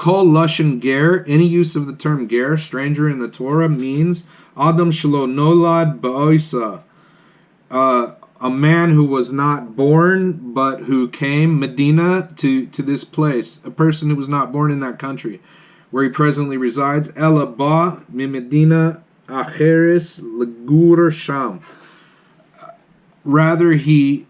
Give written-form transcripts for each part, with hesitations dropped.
Kol Lashon Ger, any use of the term Ger, stranger in the Torah, means Adam Shelo Nolad Ba'oisa, a man who was not born, but who came, Medina, to this place. A person who was not born in that country, where he presently resides. Ela ba mi Medina acheres legur sham. Rather, he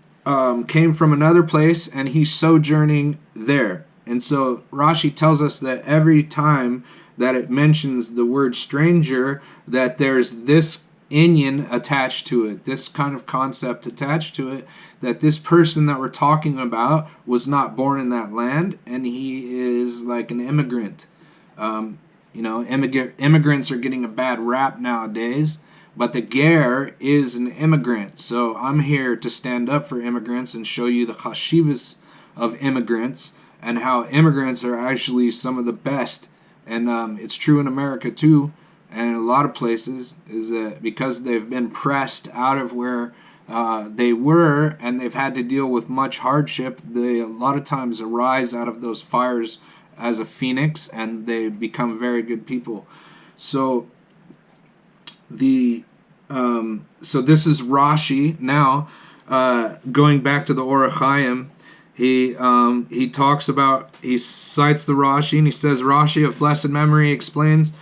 came from another place, and he's sojourning there. And so Rashi tells us that every time that it mentions the word stranger, that there's this inyan attached to it, this kind of concept attached to it, that this person that we're talking about was not born in that land, and he is like an immigrant. Immigrants are getting a bad rap nowadays, but the ger is an immigrant. So I'm here to stand up for immigrants and show you the chashivas of immigrants, and how immigrants are actually some of the best. And it's true in America too, and in a lot of places, is that because they've been pressed out of where they were, and they've had to deal with much hardship, they a lot of times arise out of those fires as a phoenix, and they become very good people. So so this is Rashi. Now, going back to the Or HaChaim, he cites the Rashi, and he says, Rashi of blessed memory explains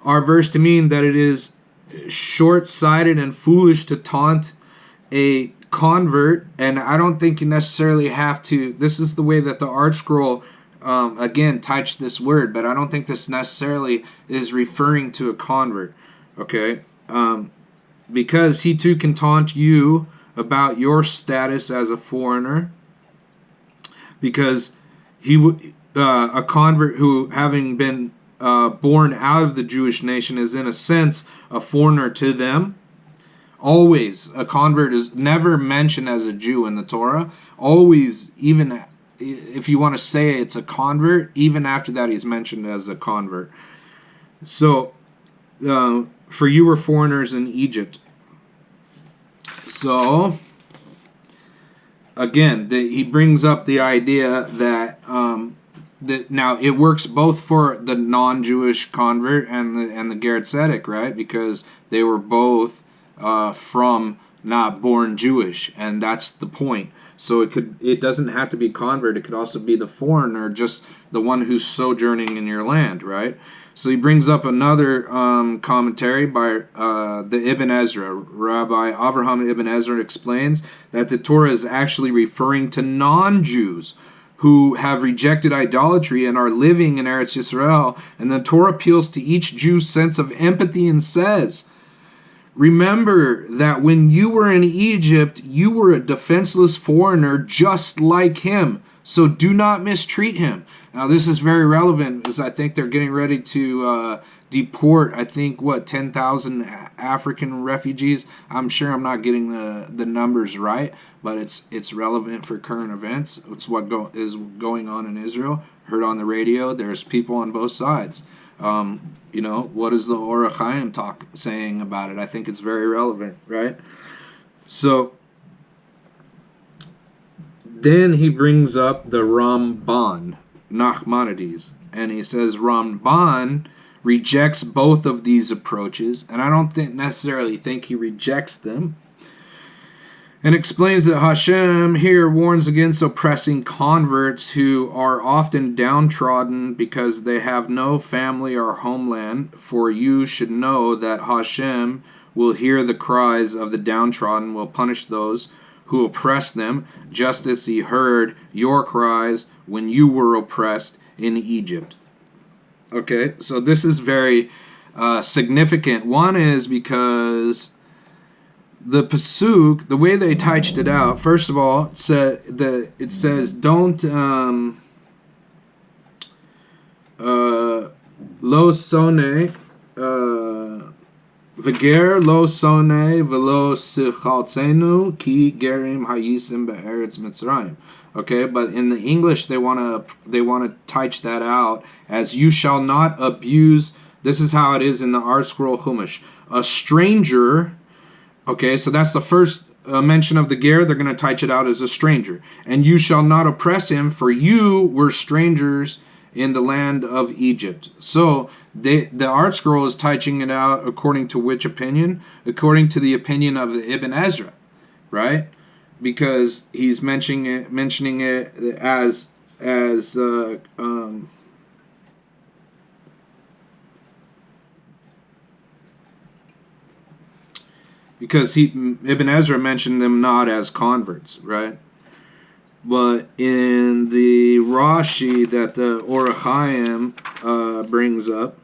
our verse to mean that it is short-sighted and foolish to taunt a convert, and I don't think you necessarily have to. This is the way that the Art Scroll again touched this word, but I don't think this necessarily is referring to a convert, okay? Because he too can taunt you about your status as a foreigner, because a convert who, having been born out of the Jewish nation, is in a sense a foreigner to them. Always, a convert is never mentioned as a Jew in the Torah. Always, even if you want to say it's a convert, even after that he's mentioned as a convert. So, for you were foreigners in Egypt. So, again, he brings up the idea that now it works both for the non-Jewish convert and the Ger Tzedek, right? Because they were both from not born Jewish, and that's the point. So it doesn't have to be convert. It could also be the foreigner, just the one who's sojourning in your land, right? So he brings up another commentary by the Ibn Ezra. Rabbi Avraham Ibn Ezra explains that the Torah is actually referring to non-Jews who have rejected idolatry and are living in Eretz Yisrael. And the Torah appeals to each Jew's sense of empathy and says, remember that when you were in Egypt, you were a defenseless foreigner just like him. So do not mistreat him. Now this is very relevant, because I think they're getting ready to deport, 10,000 African refugees. I'm sure I'm not getting the numbers right, but it's relevant for current events. It's what is going on in Israel. Heard on the radio, there's people on both sides. What is the Or HaChaim saying about it? I think it's very relevant, right? So then he brings up the Ramban, Nachmanides, and he says Ramban rejects both of these approaches, and I don't necessarily think he rejects them, and explains that Hashem here warns against oppressing converts who are often downtrodden because they have no family or homeland. For you should know that Hashem will hear the cries of the downtrodden, will punish those who oppress them, just as he heard your cries when you were oppressed in Egypt. Okay, so this is very significant. One is because the pasuk, the way they typed it out, first of all, it says don't lo sone v'ger lo sone v'lo sichaltzenu ki gerim hayisim be'eretz Mitzrayim. Okay, but in the English they want to type that out as you shall not abuse. This is how it is in the Art Scroll Chumash. A stranger. Okay, so that's the first mention of the ger. They're going to type it out as a stranger. And you shall not oppress him, for you were strangers in the land of Egypt. So the art scroll is typing it out according to which opinion? According to the opinion of Ibn Ezra, right? Because he's mentioning it as because Ibn Ezra mentioned them not as converts, right? But in the Rashi that the Or HaChaim brings up,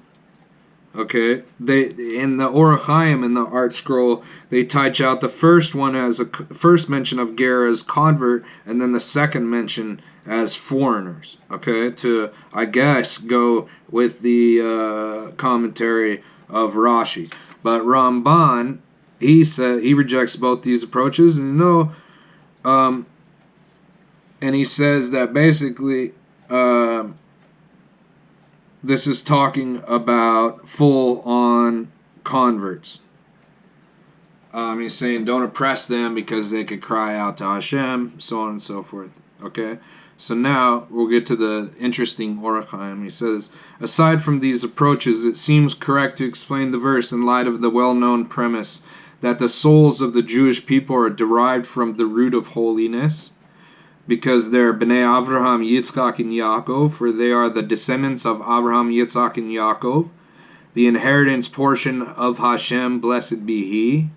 okay, they in the Or HaChaim in the art scroll they touch out the first one as a first mention of Ger as convert, and then the second mention as foreigners. Okay, to I guess go with the commentary of Rashi, but Ramban he rejects both these approaches, and and he says that basically this is talking about full-on converts. He's saying don't oppress them because they could cry out to Hashem, so on and so forth. Okay, so now we'll get to the interesting Or HaChaim. He says, aside from these approaches, it seems correct to explain the verse in light of the well-known premise that the souls of the Jewish people are derived from the root of holiness, because they're Bnei Avraham, Yitzchak, and Yaakov, for they are the descendants of Avraham, Yitzchak, and Yaakov, the inheritance portion of Hashem, blessed be He,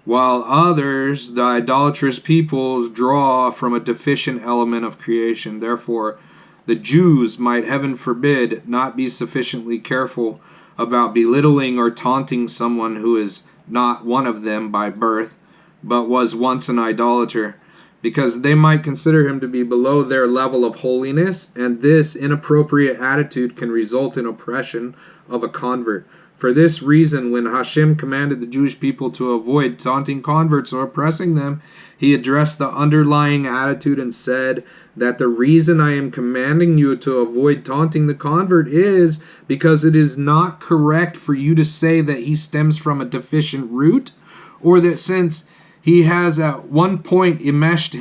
while others, the idolatrous peoples, draw from a deficient element of creation. Therefore, the Jews might, heaven forbid, not be sufficiently careful about belittling or taunting someone who is not one of them by birth, but was once an idolater, because they might consider him to be below their level of holiness, and this inappropriate attitude can result in oppression of a convert. For this reason, when Hashem commanded the Jewish people to avoid taunting converts or oppressing them, he addressed the underlying attitude and said that the reason I am commanding you to avoid taunting the convert is because it is not correct for you to say that he stems from a deficient root, or that since he has at one point enmeshed,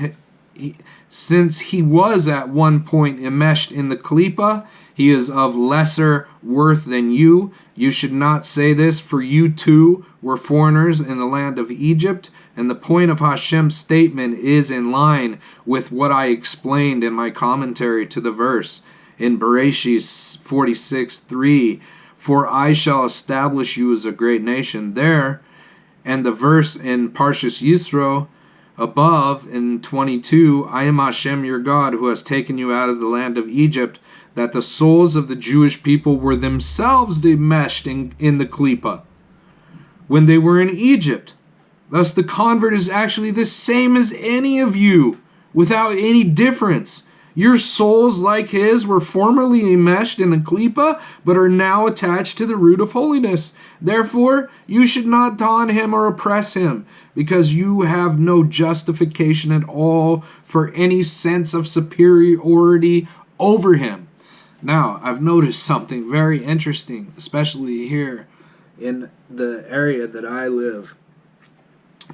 since he was at one point enmeshed in the klipa, he is of lesser worth than you. You should not say this, for you too were foreigners in the land of Egypt, and the point of Hashem's statement is in line with what I explained in my commentary to the verse in Bereshit 46:3. For I shall establish you as a great nation there. And the verse in Parshas Yisro above in 22, I am Hashem your God who has taken you out of the land of Egypt, that the souls of the Jewish people were themselves enmeshed in the klipa when they were in Egypt. Thus the convert is actually the same as any of you, without any difference. Your souls, like his, were formerly enmeshed in the klipa, but are now attached to the root of holiness. Therefore, you should not taunt him or oppress him, because you have no justification at all for any sense of superiority over him. Now, I've noticed something very interesting, especially here in the area that I live.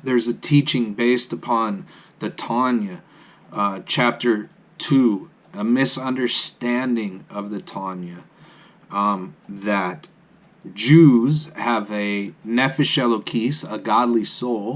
There's a teaching based upon the Tanya, chapter 2, a misunderstanding of the Tanya, that Jews have a nefesh elokis, a godly soul,